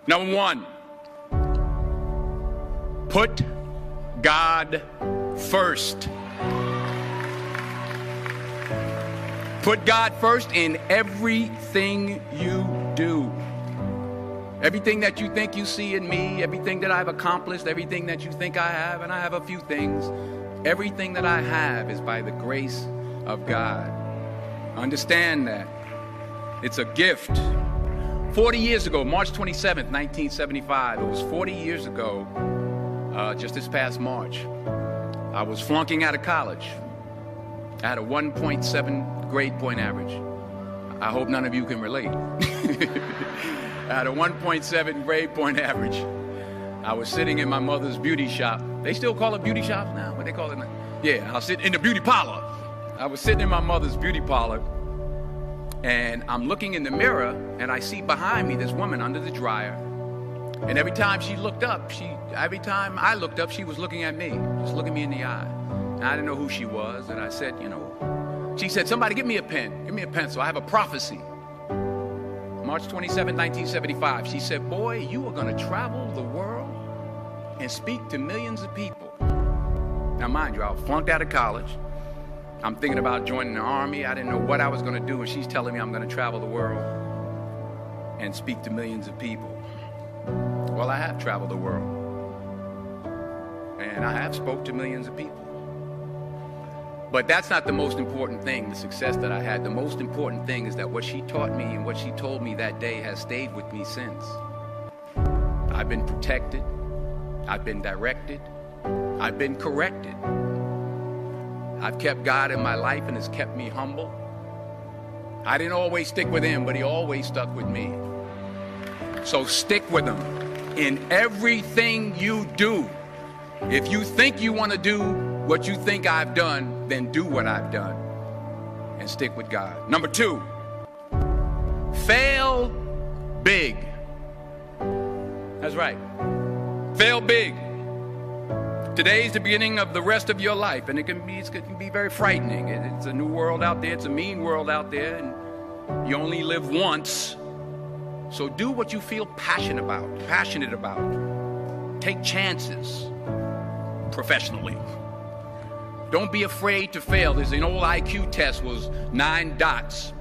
Number one, put God first. Put God first in everything you do. Everything that you think you see in me, everything that I've accomplished, everything that you think I have, and I have a few things, everything that I have is by the grace of God. Understand that. It's a gift. 40 years ago, March 27th, 1975, it was 40 years ago, just this past March, I was flunking out of college. I had a 1.7 grade point average. I hope none of you can relate. I had a 1.7 grade point average. I was sitting in my mother's beauty shop. They still call it beauty shops now? What they call it now? Yeah, I was sitting in the beauty parlor. I was sitting in my mother's beauty parlor, and I'm looking in the mirror, and I see behind me this woman under the dryer. And every time she looked up, every time I looked up, she was looking at me, just looking me in the eye. And I didn't know who she was, and I said, she said, somebody give me a pen, give me a pencil. I have a prophecy. March 27, 1975, she said, boy, you are going to travel the world and speak to millions of people. Now, mind you, I was flunked out of college. I'm thinking about joining the army. I didn't know what I was going to do, and she's telling me I'm going to travel the world and speak to millions of people. Well, I have traveled the world, and I have spoke to millions of people. But that's not the most important thing, the success that I had. The most important thing is that what she taught me and what she told me that day has stayed with me since. I've been protected. I've been directed. I've been corrected. I've kept God in my life, and it's kept me humble. I didn't always stick with him, but he always stuck with me. So stick with him in everything you do. If you think you want to do what you think I've done, then do what I've done and stick with God. Number two, fail big. That's right. Fail big. Today's the beginning of the rest of your life, and it can be very frightening. It's a new world out there. It's a mean world out there, and you only live once. So do what you feel passionate about. Take chances professionally. Don't be afraid to fail. There's an old IQ test, was 9 dots,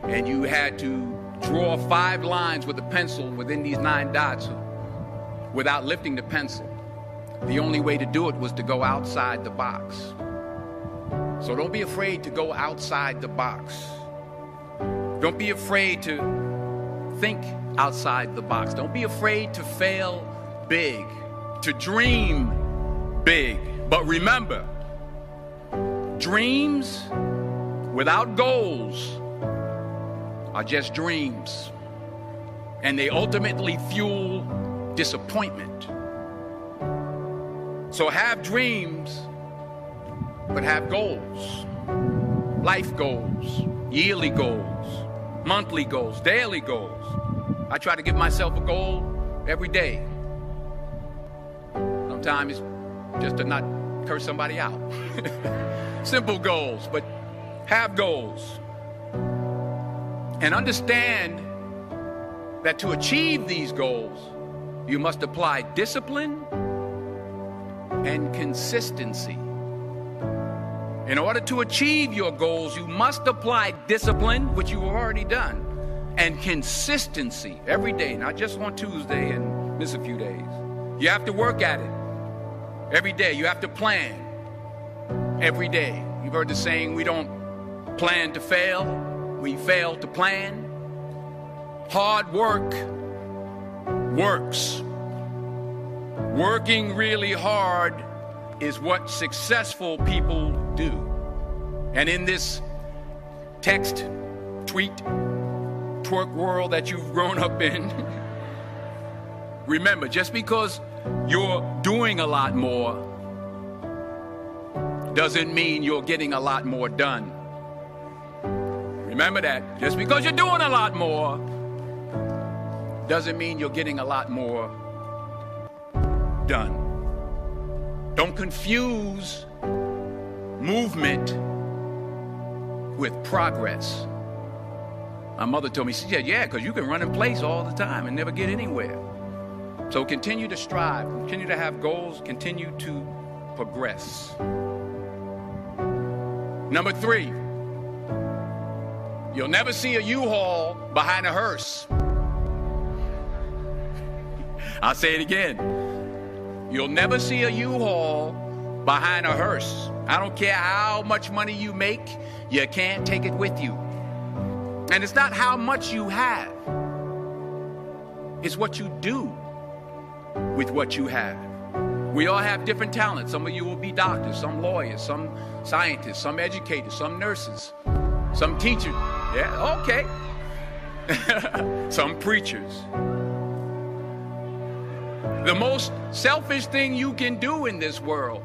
and you had to draw 5 lines with a pencil within these 9 dots without lifting the pencil. The only way to do it was to go outside the box. So don't be afraid to go outside the box. Don't be afraid to think outside the box. Don't be afraid to fail big, to dream big. But remember, dreams without goals are just dreams, and they ultimately fuel disappointment. So have dreams, but have goals. Life goals, yearly goals, monthly goals, daily goals. I try to give myself a goal every day. Sometimes it's just to not curse somebody out. Simple goals, but have goals. And understand that to achieve these goals, you must apply discipline and consistency. In order to achieve your goals, you must apply discipline, which you have already done, and consistency every day, not just on Tuesday and miss a few days. You have to work at it every day. You have to plan every day. You've heard the saying, we don't plan to fail, we fail to plan. Hard work works. Working really hard is what successful people do. And in this text, tweet, twerk world that you've grown up in, remember, just because you're doing a lot more doesn't mean you're getting a lot more done. Remember that. Just because you're doing a lot more doesn't mean you're getting a lot more done. Don't confuse movement with progress. My mother told me, she said, yeah, because you can run in place all the time and never get anywhere. So continue to strive, continue to have goals, continue to progress. Number 3, you'll never see a U-Haul behind a hearse. I'll say it again. You'll never see a U-Haul behind a hearse. I don't care how much money you make, you can't take it with you. And it's not how much you have. It's what you do with what you have. We all have different talents. Some of you will be doctors, some lawyers, some scientists, some educators, some nurses, some teachers. Yeah, okay. Some preachers. The most selfish thing you can do in this world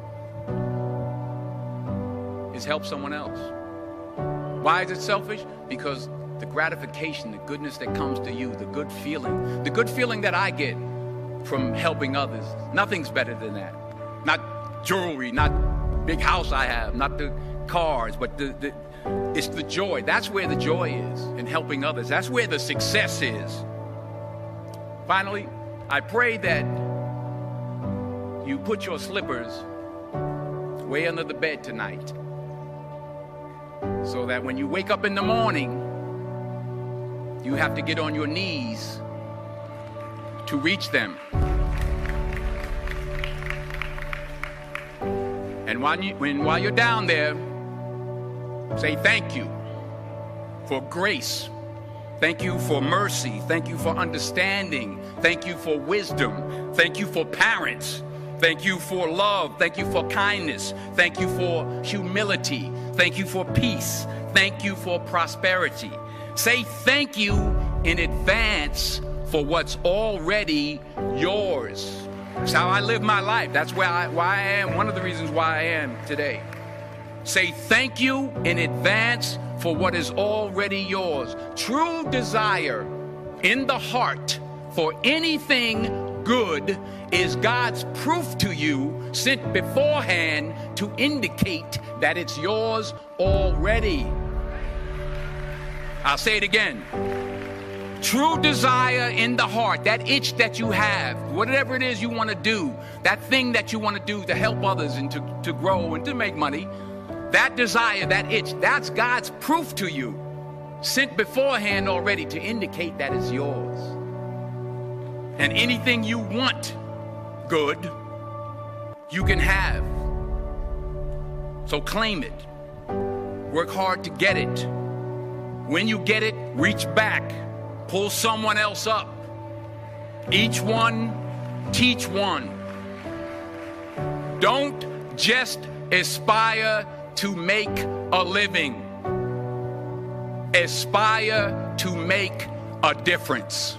is help someone else. Why is it selfish? Because the gratification, the goodness that comes to you, the good feeling that I get from helping others, nothing's better than that. Not jewelry, not big house I have, not the cars, but it's the joy. That's where the joy is, in helping others. That's where the success is. Finally, I pray that you put your slippers way under the bed tonight, so that when you wake up in the morning, you have to get on your knees to reach them. And while you're down there, say thank you for grace. Thank you for mercy. Thank you for understanding. Thank you for wisdom. Thank you for parents. Thank you for love. Thank you for kindness. Thank you for humility. Thank you for peace. Thank you for prosperity. Say thank you in advance for what's already yours. That's how I live my life. That's why I am. One of the reasons why I am today. Say thank you in advance for what is already yours. True desire in the heart for anything good is God's proof to you, sent beforehand to indicate that it's yours already. I'll say it again. True desire in the heart, that itch that you have, whatever it is you want to do, that thing that you want to do to help others and to grow and to make money, that desire, that itch, that's God's proof to you, sent beforehand already to indicate that it's yours. And anything you want good, you can have. So claim it. Work hard to get it. When you get it, reach back. Pull someone else up. Each one, teach one. Don't just aspire to make a living. Aspire to make a difference.